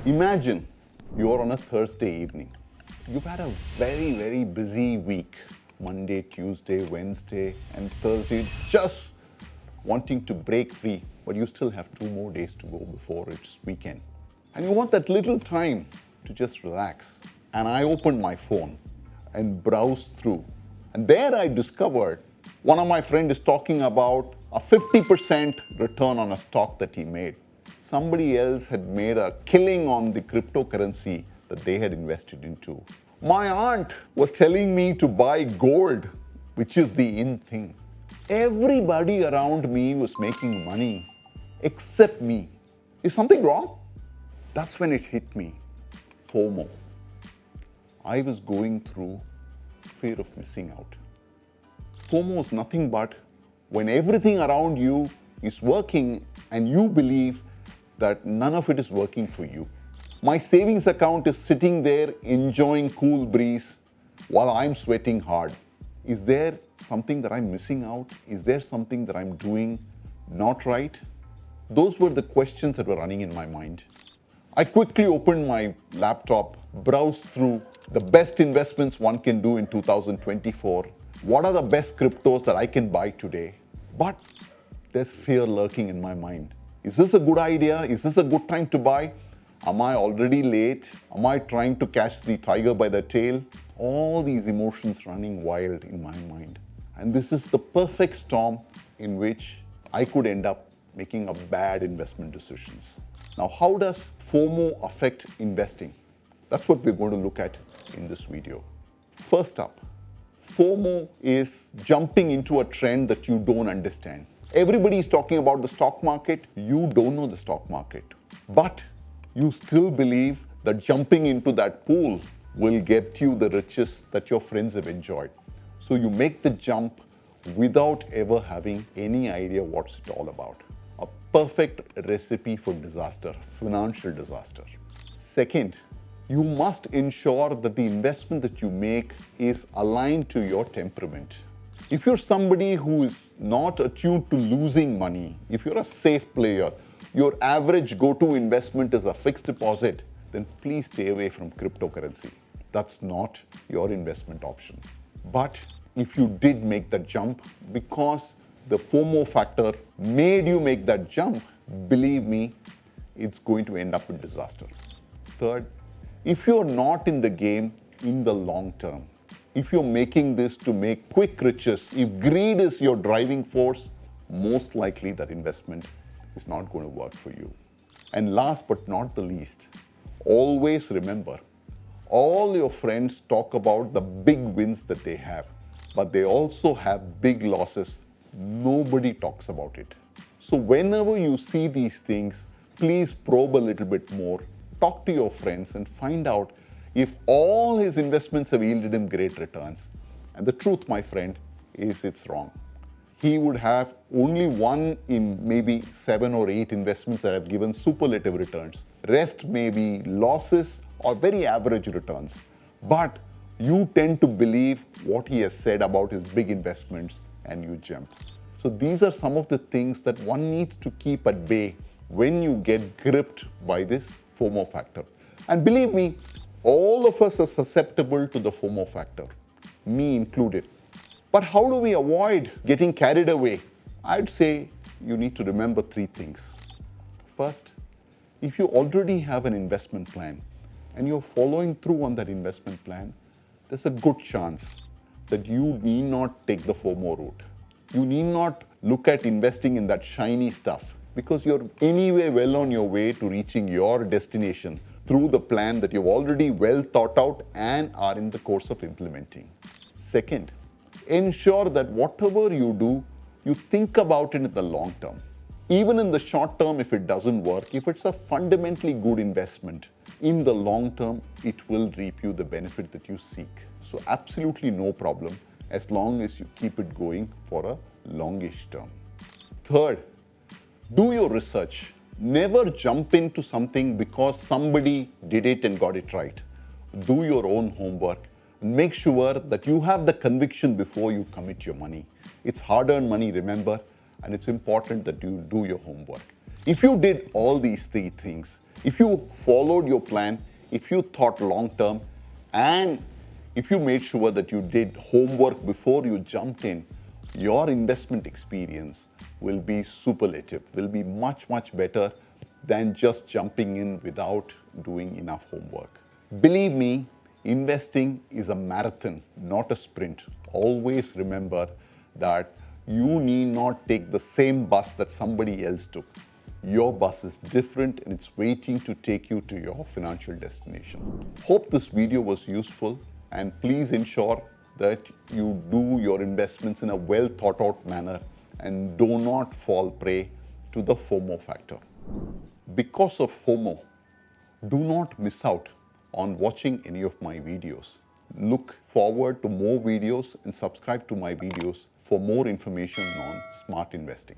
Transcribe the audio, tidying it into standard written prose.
Imagine you're on a Thursday evening. You've had a very, very busy week. Monday, Tuesday, Wednesday, and Thursday, just wanting to break free, but you still have 2 more days to go before it's weekend. And you want that little time to just relax. And I opened my phone and browsed through. And there I discovered one of my friends is talking about a 50% return on a stock that he made. Somebody else had made a killing on the cryptocurrency that they had invested into. My aunt was telling me to buy gold, which is the in thing. Everybody around me was making money except me. Is something wrong? That's when it hit me. FOMO. I was going through fear of missing out. FOMO is nothing but when everything around you is working and you believe that none of it is working for you. My savings account is sitting there enjoying cool breeze while I'm sweating hard. Is there something that I'm missing out? Is there something that I'm doing not right? Those were the questions that were running in my mind. I quickly opened my laptop, browsed through the best investments one can do in 2024. What are the best cryptos that I can buy today? But there's fear lurking in my mind. Is this a good idea? Is this a good time to buy? Am I already late? Am I trying to catch the tiger by the tail? All these emotions running wild in my mind. And this is the perfect storm in which I could end up making a bad investment decisions. Now, how does FOMO affect investing? That's what we're going to look at in this video. First up, FOMO is jumping into a trend that you don't understand. Everybody is talking about the stock market. You don't know the stock market. But you still believe that jumping into that pool will get you the riches that your friends have enjoyed. So you make the jump without ever having any idea what's it all about. A perfect recipe for disaster, financial disaster. Second, you must ensure that the investment that you make is aligned to your temperament. If you're somebody who is not attuned to losing money, if you're a safe player, your average go-to investment is a fixed deposit, then please stay away from cryptocurrency. That's not your investment option. But if you did make that jump because the FOMO factor made you make that jump, believe me, it's going to end up in disaster. Third, if you're not in the game in the long term, if you're making this to make quick riches, if greed is your driving force, most likely that investment is not going to work for you. And last but not the least, always remember, all your friends talk about the big wins that they have, but they also have big losses. Nobody talks about it. So whenever you see these things, please probe a little bit more, talk to your friends and find out if all his investments have yielded him great returns. And the truth, my friend, is it's wrong. He would have only one in maybe 7 or 8 investments that have given superlative returns. Rest may be losses or very average returns. But you tend to believe what he has said about his big investments and you jump. So these are some of the things that one needs to keep at bay when you get gripped by this FOMO factor. And believe me, all of us are susceptible to the FOMO factor, me included. But how do we avoid getting carried away? I'd say you need to remember 3 things. First, if you already have an investment plan and you're following through on that investment plan, there's a good chance that you need not take the FOMO route. You need not look at investing in that shiny stuff because you're anyway well on your way to reaching your destination through the plan that you've already well thought out and are in the course of implementing. Second, ensure that whatever you do, you think about it in the long term. Even in the short term, if it doesn't work, if it's a fundamentally good investment, in the long term, it will reap you the benefit that you seek. So absolutely no problem as long as you keep it going for a longish term. Third, do your research. Never jump into something because somebody did it and got it right. Do your own homework. Make sure that you have the conviction before you commit your money. It's hard-earned money, remember, and it's important that you do your homework. If you did all these 3 things, If you followed your plan, if you thought long term, and if you made sure that you did homework before you jumped in, your investment experience will be superlative, will be much, much better than just jumping in without doing enough homework. Believe me, investing is a marathon, not a sprint. Always remember that you need not take the same bus that somebody else took. Your bus is different and it's waiting to take you to your financial destination. Hope this video was useful, and please ensure that you do your investments in a well thought out manner and do not fall prey to the FOMO factor. Because of FOMO, do not miss out on watching any of my videos. Look forward to more videos and subscribe to my videos for more information on smart investing.